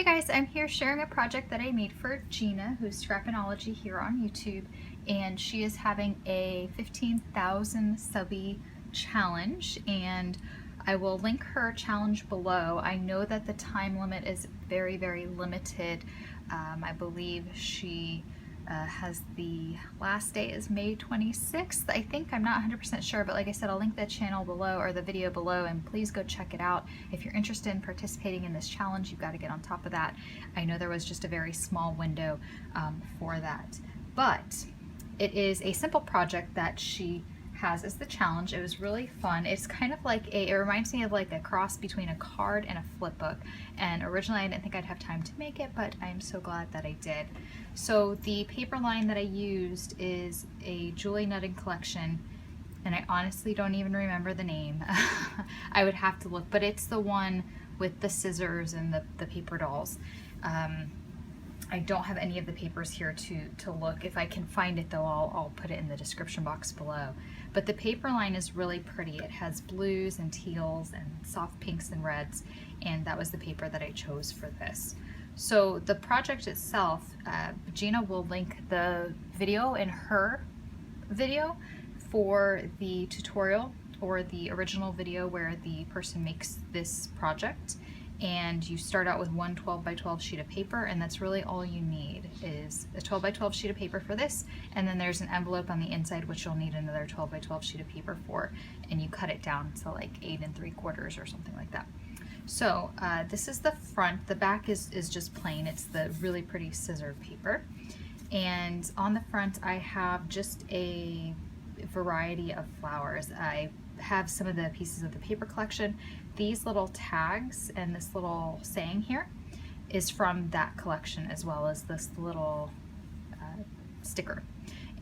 Hey guys, I'm here sharing a project that I made for Gina, who's Scrappinology here on YouTube, and she is having a 15,000 subbie challenge, and I will link her challenge below. I know that the time limit is very, very limited. I believe she has the last day is May 26th, I think. I'm not 100% sure, but like I said, I'll link the channel below or the video below, and please go check it out. If you're interested in participating in this challenge, you've got to get on top of that. I know there was just a very small window for that, but it is a simple project that she has as the challenge. It was really fun. It's kind of like it reminds me of like a cross between a card and a flip book, and originally I didn't think I'd have time to make it, but I'm so glad that I did. So the paper line that I used is a Julie Nutting collection, and I honestly don't even remember the name. I would have to look, but it's the one with the scissors and the paper dolls. I don't have any of the papers here to look. If I can find it though, I'll put it in the description box below. But the paper line is really pretty. It has blues and teals and soft pinks and reds, and that was the paper that I chose for this. So the project itself, Gina will link the video in her video for the tutorial or the original video where the person makes this project. And you start out with one 12 by 12 sheet of paper, and that's really all you need is a 12 by 12 sheet of paper for this, and then there's an envelope on the inside which you'll need another 12 by 12 sheet of paper for, and you cut it down to like 8 3/4 or something like that. So this is the front. The back is just plain. It's the really pretty scissor paper, and on the front I have just a variety of flowers. I have some of the pieces of the paper collection. These little tags and this little saying here is from that collection, as well as this little sticker.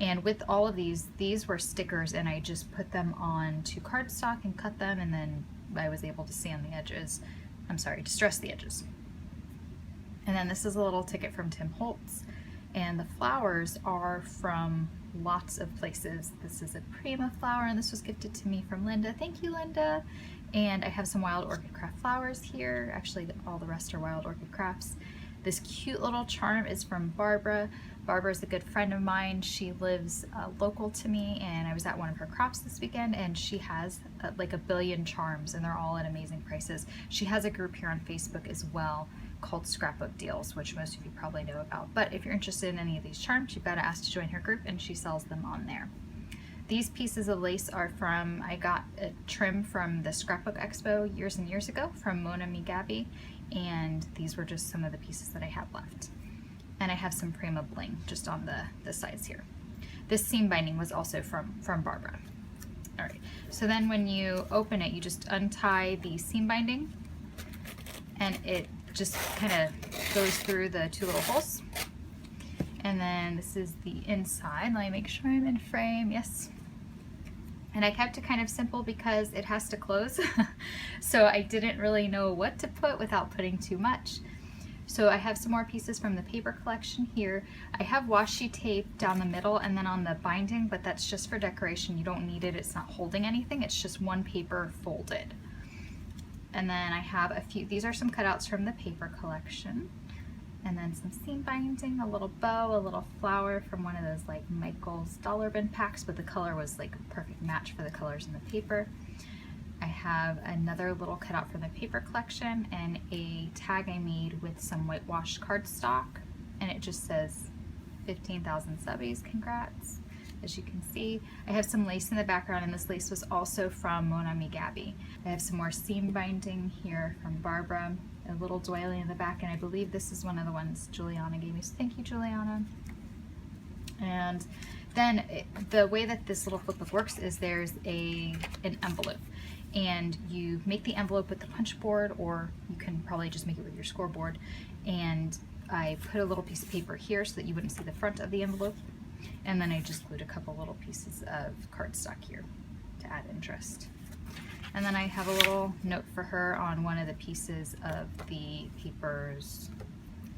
And with all of these were stickers, and I just put them on to cardstock and cut them, and then I was able to sand the edges. I'm sorry, distress the edges. And then this is a little ticket from Tim Holtz, and the flowers are from lots of places. This is a Prima flower, and this was gifted to me from Linda. Thank you, Linda. And I have some Wild Orchid Craft flowers here. Actually, all the rest are Wild Orchid Crafts. This cute little charm is from Barbara. Barbara is a good friend of mine. She lives local to me, and I was at one of her crafts this weekend, and she has like a billion charms, and they're all at amazing prices. She has a group here on Facebook as well called Scrapbook Deals, which most of you probably know about. But if you're interested in any of these charms, you've got to ask to join her group, and she sells them on there. These pieces of lace are from, I got a trim from the Scrapbook Expo years and years ago from Mona Mi Gabby, and these were just some of the pieces that I had left. And I have some Prima bling just on the sides here. This seam binding was also from Barbara. All right, so then when you open it, you just untie the seam binding, and it just kind of goes through the two little holes. And then this is the inside. Let me make sure I'm in frame. Yes. And I kept it kind of simple because it has to close. So I didn't really know what to put without putting too much. So I have some more pieces from the paper collection here. I have washi tape down the middle and then on the binding, but that's just for decoration. You don't need it. It's not holding anything. It's just one paper folded. And then I have a few, these are some cutouts from the paper collection. And then some seam binding, a little bow, a little flower from one of those like Michael's dollar bin packs, but the color was like a perfect match for the colors in the paper. I have another little cutout from the paper collection and a tag I made with some whitewashed cardstock, and it just says 15,000 subbies, congrats. As you can see, I have some lace in the background, and this lace was also from Mona Mi Gabby. I have some more seam binding here from Barbara, a little doily in the back, and I believe this is one of the ones Juliana gave me, so thank you, Juliana. And then the way that this little flipbook works is there's an envelope, and you make the envelope with the punch board, or you can probably just make it with your scoreboard. And I put a little piece of paper here so that you wouldn't see the front of the envelope. And then I just glued a couple little pieces of cardstock here to add interest. And then I have a little note for her on one of the pieces of the papers,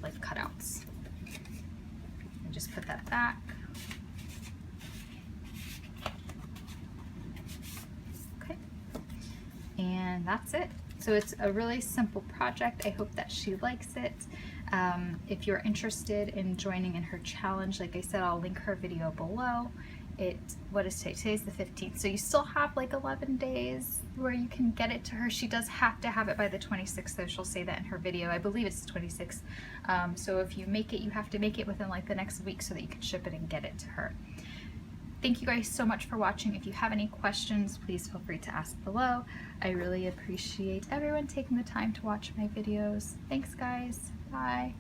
like cutouts. I just put that back. Okay. And that's it. So it's a really simple project. I hope that she likes it. If you're interested in joining in her challenge, like I said, I'll link her video below. What is today? Today's the 15th, so you still have like 11 days where you can get it to her. She does have to have it by the 26th, though. She'll say that in her video. I believe it's the 26th. So if you make it, you have to make it within like the next week so that you can ship it and get it to her. Thank you guys so much for watching. If you have any questions, please feel free to ask below. I really appreciate everyone taking the time to watch my videos. Thanks, guys. Bye.